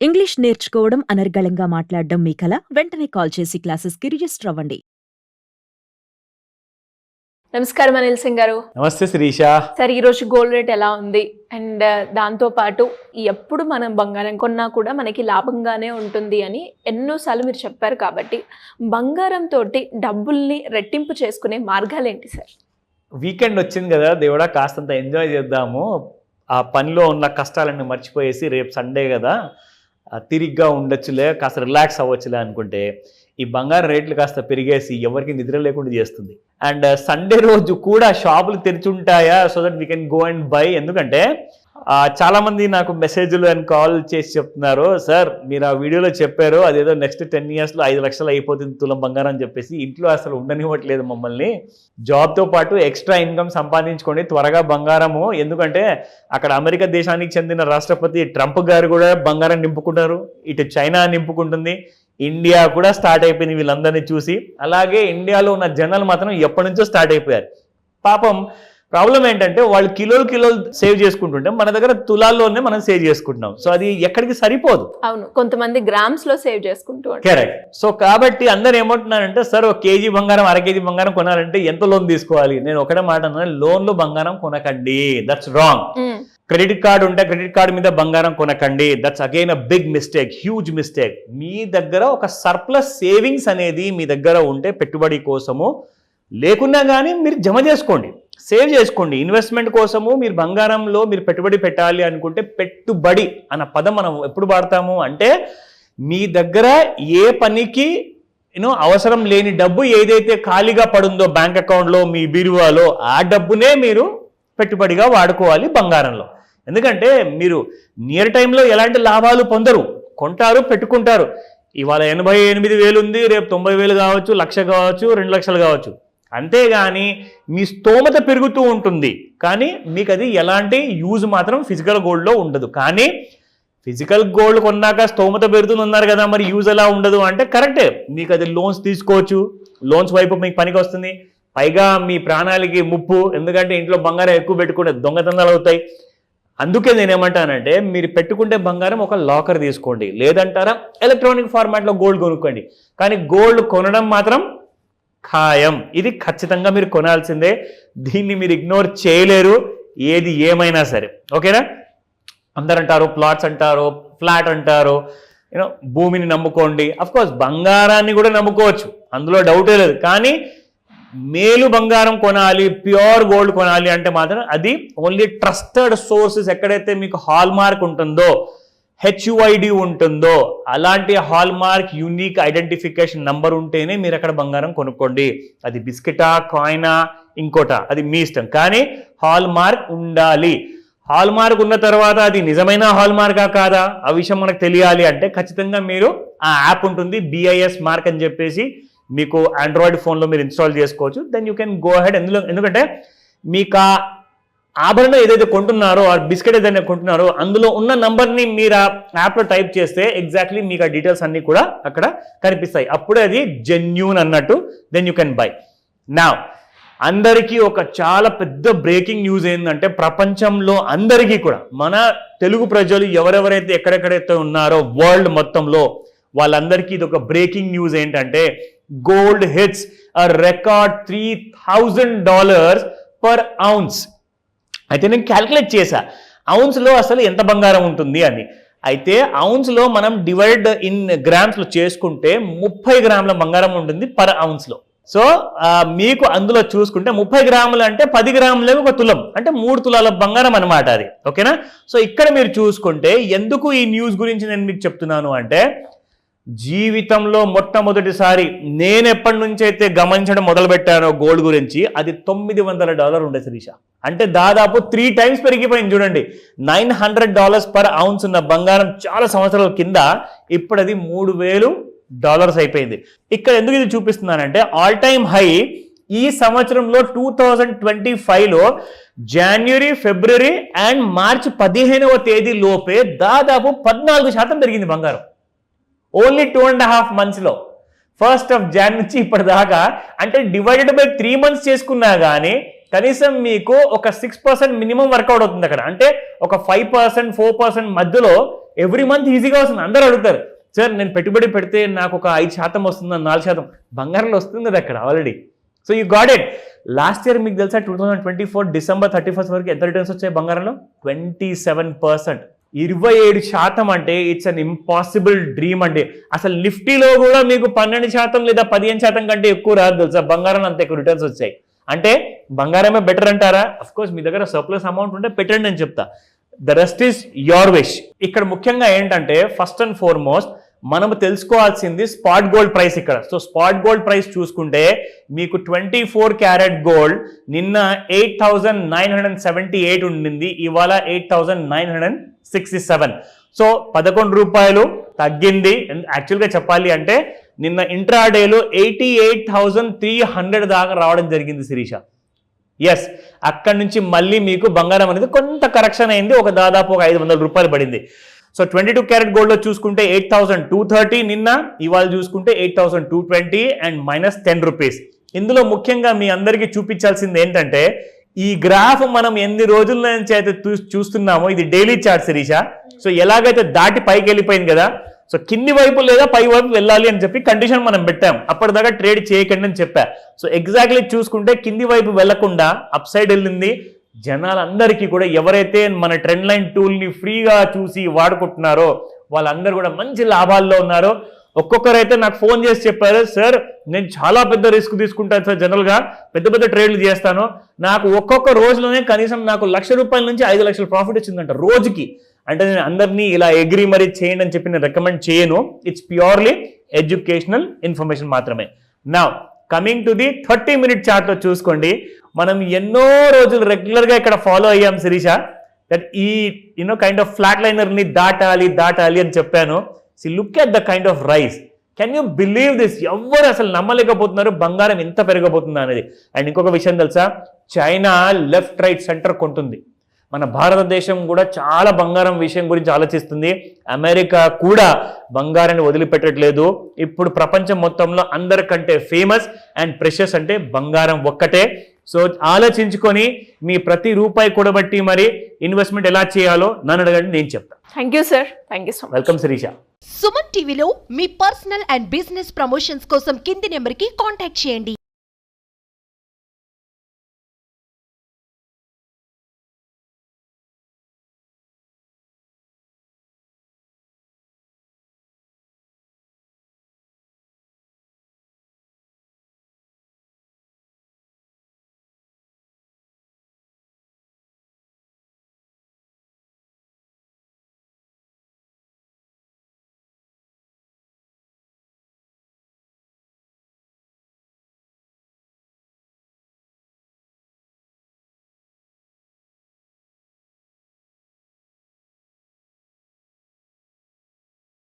English నేర్చుకోవడం, అనర్గళంగా మాట్లాడడం మీ కల? వెంటనే కాల్ చేసి క్లాసెస్‌కి రిజిస్టర్ అవ్వండి. నమస్కారం అనిల్ సింగ్ గారు. నమస్తే శిరీష. సార్, ఈరోజు గోల్డ్ రేట్ ఎలా ఉంది? అండ్ దాంతో పాటు ఎప్పుడు మనం బంగారం కొన్నా కూడా మనకి లాభంగానే ఉంటుంది అని ఎన్నోసార్లు మీరు చెప్పారు. కాబట్టి బంగారం తోటి డబ్బుల్ని రెట్టింపు చేసుకునే మార్గాలు ఏంటి సార్? వీకెండ్ వచ్చింది కదా దేవుడా, కాస్తంత ఎంజాయ్ చేద్దాము, ఆ పనిలో ఉన్న కష్టాలన్నీ మర్చిపోయేసి రేపు సండే కదా తిరిగ్గా ఉండొచ్చులే, కాస్త రిలాక్స్ అవ్వచ్చులే అనుకుంటే ఈ బంగారం రేట్లు కాస్త పెరిగేసి ఎవరికి నిద్ర లేకుండా చేస్తుంది. అండ్ సండే రోజు కూడా షాపులు తెరిచుంటాయా so that we can go and buy. ఎందుకంటే చాలామంది నాకు మెసేజ్లు అండ్ కాల్ చేసి చెప్తున్నారు, సార్ మీరు ఆ వీడియోలో చెప్పారు అదేదో నెక్స్ట్ 10 yearsలో 5 లక్షలు అయిపోతుంది తులం బంగారం అని చెప్పేసి, ఇంట్లో అసలు ఉండనివ్వట్లేదు మమ్మల్ని. జాబ్తో పాటు ఎక్స్ట్రా ఇన్కమ్ సంపాదించుకోండి త్వరగా బంగారము, ఎందుకంటే అక్కడ అమెరికా దేశానికి చెందిన రాష్ట్రపతి ట్రంప్ గారు కూడా బంగారం నింపుకుంటారు, ఇటు చైనా నింపుకుంటుంది, ఇండియా కూడా స్టార్ట్ అయిపోయింది వీళ్ళందరినీ చూసి. అలాగే ఇండియాలో ఉన్న జనాలు మాత్రం ఎప్పటి నుంచో స్టార్ట్ అయిపోయారు. పాపం ప్రాబ్లం ఏంటంటే వాళ్ళు కిలోలు సేవ్ చేసుకుంటుంటే మన దగ్గర తులాల్లోనే మనం సేవ్ చేసుకుంటున్నాం. సో అది ఎక్కడికి సరిపోదు. అవును, కొంతమంది గ్రామ్స్ లో సేవ్ చేసుకుంటూ. కరెక్ట్. సో కాబట్టి అందరు ఏమంటున్నారంటే, సార్ 1 kg బంగారం 1/2 kg బంగారం కొనాలంటే ఎంత లోన్ తీసుకోవాలి? నేను ఒకటే మాట అన్నాను, లోన్ లో బంగారం కొనకండి, దట్స్ రాంగ్. క్రెడిట్ కార్డు ఉంటే క్రెడిట్ కార్డు మీద బంగారం కొనకండి, that's again a big mistake, huge mistake. మీ దగ్గర ఒక సర్ప్లస్ సేవింగ్స్ అనేది మీ దగ్గర ఉంటే పెట్టుబడి కోసము, లేకున్నా కానీ మీరు జమ చేసుకోండి, సేవ్ చేసుకోండి. ఇన్వెస్ట్మెంట్ కోసము మీరు బంగారంలో మీరు పెట్టుబడి పెట్టాలి అనుకుంటే, పెట్టుబడి అన్న పదం మనం ఎప్పుడు వాడతాము అంటే, మీ దగ్గర ఏ పనికి అవసరం లేని డబ్బు ఏదైతే ఖాళీగా పడుందో బ్యాంక్ అకౌంట్లో మీ బీరువాలో, ఆ డబ్బునే మీరు పెట్టుబడిగా వాడుకోవాలి బంగారంలో. ఎందుకంటే మీరు నియర్ టైంలో ఎలాంటి లాభాలు పొందరు, కొంటారు పెట్టుకుంటారు. ఇవాళ 88,000 ఉంది, రేపు 90,000 కావచ్చు, 1,00,000 కావచ్చు, 2 లక్షలు కావచ్చు. అంతేగాని మీ స్తోమత పెరుగుతూ ఉంటుంది, కానీ మీకు అది ఎలాంటి యూజ్ మాత్రం ఫిజికల్ గోల్డ్లో ఉండదు. కానీ ఫిజికల్ గోల్డ్ కొన్నాక స్తోమత పెరుగుతుంది అన్నారు కదా, మరి యూజ్ ఎలా ఉండదు అంటే కరెక్టే. మీకు అది లోన్స్ తీసుకోవచ్చు, లోన్స్ వైపు మీకు పనికి వస్తుంది. పైగా మీ ప్రాణాలకి ముప్పు, ఎందుకంటే ఇంట్లో బంగారం ఎక్కువ పెట్టుకుంటే దొంగతనాలు అవుతాయి. అందుకే నేనేమంటానంటే, మీరు పెట్టుకుంటే బంగారం ఒక లాకర్ తీసుకోండి, లేదంటారా ఎలక్ట్రానిక్ ఫార్మాట్లో గోల్డ్ కొనుక్కోండి. కానీ గోల్డ్ కొనడం మాత్రం ఖాయం, ఇది ఖచ్చితంగా మీరు కొనాల్సిందే, దీన్ని మీరు ఇగ్నోర్ చేయలేరు ఏది ఏమైనా సరే. ఓకేనా? అందరు అంటారు ప్లాట్స్ అంటారు, ఫ్లాట్ అంటారు, భూమిని నమ్ముకోండి. అఫ్కోర్స్ బంగారాన్ని కూడా నమ్ముకోవచ్చు, అందులో డౌటే లేదు. కానీ మేలు బంగారం కొనాలి, ప్యూర్ గోల్డ్ కొనాలి అంటే మాత్రం అది ఓన్లీ ట్రస్టెడ్ సోర్సెస్, ఎక్కడైతే మీకు హాల్ మార్క్ ఉంటుందో, HUID ఉంటుందో, అలాంటి hall mark unique identification number ఉంటేనే మీరు అక్కడ బంగారం కొనుక్కోండి. అది బిస్కెటా, కాయినా, ఇంకోటా, అది మీ ఇష్టం, కానీ హాల్ మార్క్ ఉండాలి. హాల్ మార్క్ ఉన్న తర్వాత అది నిజమైన హాల్ మార్కా కాదా ఆ విషయం మనకు తెలియాలి అంటే ఖచ్చితంగా మీరు ఆ యాప్ ఉంటుంది, BIS మార్క్ అని చెప్పేసి, మీకు ఆండ్రాయిడ్ ఫోన్లో మీరు ఇన్స్టాల్ చేసుకోవచ్చు. Then you can go ahead. ఎందుకంటే మీకు ఆ ఆభరణం ఏదైతే కొంటున్నారో, ఆ బిస్కెట్ ఏదైనా కొంటున్నారో, అందులో ఉన్న నంబర్ని మీరు ఆ యాప్లో టైప్ చేస్తే ఎగ్జాక్ట్లీ మీకు ఆ డీటెయిల్స్ అన్నీ కూడా అక్కడ కనిపిస్తాయి. అప్పుడే అది జెన్యూన్ అన్నట్టు. Then you can buy. నా అందరికీ ఒక చాలా పెద్ద బ్రేకింగ్ న్యూస్ ఏంటంటే, ప్రపంచంలో అందరికీ కూడా, మన తెలుగు ప్రజలు ఎవరెవరైతే ఎక్కడెక్కడైతే ఉన్నారో వరల్డ్ మొత్తంలో, వాళ్ళందరికీ ఇది ఒక బ్రేకింగ్ న్యూస్ ఏంటంటే, గోల్డ్ హిట్స్ అ రికార్డ్ $3,000 per ounce. అయితే నేను క్యాల్కులేట్ చేశా ఔన్స్లో అసలు ఎంత బంగారం ఉంటుంది అని. అయితే ఔన్స్లో మనం డివైడ్ ఇన్ గ్రామ్స్లో చేసుకుంటే 30 గ్రాముల బంగారం ఉంటుంది పర్ ఔన్స్లో. సో మీకు అందులో చూసుకుంటే 30 గ్రాములు అంటే 10 గ్రాములే ఒక తులం, అంటే 3 తులాల బంగారం అనమాట అది. ఓకేనా? సో ఇక్కడ మీరు చూసుకుంటే ఎందుకు ఈ న్యూస్ గురించి నేను మీకు చెప్తున్నాను అంటే, జీవితంలో మొట్టమొదటిసారి నేను ఎప్పటి నుంచి అయితే గమనించడం మొదలు పెట్టానో గోల్డ్ గురించి, అది $900 ఉండే శిరీష. అంటే దాదాపు 3 times పెరిగిపోయింది. చూడండి, $900 per ounce ఉన్న బంగారం చాలా సంవత్సరాల కింద ఇప్పుడు అది $3,000 అయిపోయింది. ఇక్కడ ఎందుకు ఇది చూపిస్తున్నానంటే, ఆల్ టైమ్ హై ఈ సంవత్సరంలో 2025లో జనవరి, ఫిబ్రవరి అండ్ మార్చి 15వ తేదీ లోపే దాదాపు 14% పెరిగింది బంగారం. ఓన్లీ 2.5 monthsలో, 1st of Jan నుంచి ఇప్పటిదాకా. అంటే డివైడెడ్ బై 3 months చేసుకున్నా కానీ కనీసం మీకు ఒక 6% మినిమం వర్కౌట్ అవుతుంది అక్కడ. అంటే ఒక 5%, 4% మధ్యలో ఎవ్రీ మంత్ ఈజీగా వస్తుంది. అందరూ అడుగుతారు, సార్ నేను పెట్టుబడి పెడితే నాకు ఒక 5% వస్తుంది, 4% బంగారంలో వస్తుంది కదా అక్కడ already. So you got it. Last year మీకు తెలుసా 2024 December 31 వరకు ఎంత రిటర్న్స్ వచ్చాయి బంగారంలో? 27%. 27% అంటే ఇట్స్ అన్ ఇంపాసిబుల్ డ్రీమ్ అండి. అసలు నిఫ్టీలో కూడా మీకు 12% లేదా 15% కంటే ఎక్కువ రాదు తెలుసా, బంగారం అంత ఎక్కువ రిటర్న్స్ వచ్చాయి. అంటే బంగారమే బెటర్ అంటారా? అఫ్ కోర్స్ మీ దగ్గర సర్ప్లస్ అమౌంట్ ఉంటే పెట్టండి అని చెప్తా. The rest is your wish. ఇక్కడ ముఖ్యంగా ఏంటంటే ఫస్ట్ అండ్ ఫార్మోస్ట్ మనం తెలుసుకోవాల్సింది స్పాట్ గోల్డ్ ప్రైస్ ఇక్కడ. సో స్పాట్ గోల్డ్ ప్రైస్ చూసుకుంటే మీకు 24 క్యారెట్ గోల్డ్ నిన్న 8,978 ఉండింది, ఇవాళ 8,967. సో 11 రూపాయలు తగ్గింది. యాక్చువల్గా చెప్పాలి అంటే నిన్న ఇంట్రాడేలో 88,300 దాకా రావడం జరిగింది శిరీష. ఎస్, అక్కడి నుంచి మళ్ళీ మీకు బంగారం అనేది కొంత కరెక్షన్ అయింది, ఒక దాదాపు ఒక 500 రూపాయలు పడింది. సో 22 క్యారెట్ గోల్డ్లో చూసుకుంటే 8,230 నిన్న, ఇవాళ చూసుకుంటే 8,220 అండ్ -10 రూపీస్. ఇందులో ముఖ్యంగా మీ అందరికీ చూపించాల్సింది ఏంటంటే ఈ గ్రాఫ్ మనం ఎన్ని రోజుల నుంచి అయితే చూస్తున్నామో ఇది డైలీ చార్ట్ శిరీష. సో ఎలాగైతే దాటి పైకి వెళ్ళిపోయింది కదా, సో కింది వైపు లేదా పై వైపు వెళ్ళాలి అని చెప్పి కండిషన్ మనం పెట్టాం. అప్పటిదాకా ట్రేడ్ చేయకండి అని చెప్పా. సో ఎగ్జాక్ట్లీ చూసుకుంటే కింది వైపు వెళ్లకుండా అప్ సైడ్ వెళ్ళింది. జనాలందరికీ కూడా ఎవరైతే మన ట్రెండ్ లైన్ టూల్ని ఫ్రీగా చూసి వాడుకుంటున్నారో వాళ్ళందరూ కూడా మంచి లాభాల్లో ఉన్నారు. ఒక్కొక్కరైతే నాకు ఫోన్ చేసి చెప్పారు, సార్ నేను చాలా పెద్ద రిస్క్ తీసుకుంటాను సార్, జనరల్గా పెద్ద పెద్ద ట్రేడ్లు చేస్తాను, నాకు ఒక్కొక్క రోజులోనే కనీసం నాకు ₹1,00,000 నుంచి 5 లక్షల ప్రాఫిట్ వచ్చిందంట రోజుకి. అంటే నేను అందరినీ ఇలా ఎగ్రీ మరీ చేయండి అని చెప్పి నేను రికమెండ్ చేయను. ఇట్స్ ప్యూర్లీ ఎడ్యుకేషనల్ ఇన్ఫర్మేషన్ మాత్రమే. Now coming to the 30-minute చార్ట్లో చూసుకోండి. మనం ఎన్నో రోజులు రెగ్యులర్గా ఇక్కడ ఫాలో అయ్యాం శిరీష, దట్ ఈ కైండ్ ఆఫ్ ఫ్లాట్ లైనర్ని దాటాలి అని చెప్పాను. See look at the kind of rice. Can you believe this? ఎవ్వరు అసలు నమ్మలేకపోతున్నారు బంగారం ఎంత పెరగబోతుందా అనేది. అండ్ ఇంకొక విషయం తెలుసా, చైనా లెఫ్ట్ రైట్ సెంటర్ కొంటుంది. మన భారతదేశం కూడా చాలా బంగారం విషయం గురించి ఆలోచిస్తుంది. అమెరికా కూడా బంగారాన్ని వదిలిపెట్టట్లేదు. ఇప్పుడు ప్రపంచం మొత్తంలో అందరికంటే ఫేమస్ అండ్ ప్రెషస్ అంటే బంగారం ఒక్కటే. సో ఆలోచించుకొని మీ ప్రతి రూపాయి కూడబట్టి మరి ఇన్వెస్ట్మెంట్ ఎలా చేయాలో నన్ను అడగండి, నేను చెప్తాను. Thank you sir. Thank you so much. Welcome Shirisha. Suman టీవీలో మీ పర్సనల్ అండ్ బిజినెస్ ప్రమోషన్స్ కోసం కింది నెంబర్కి కాంటాక్ట్ చేయండి.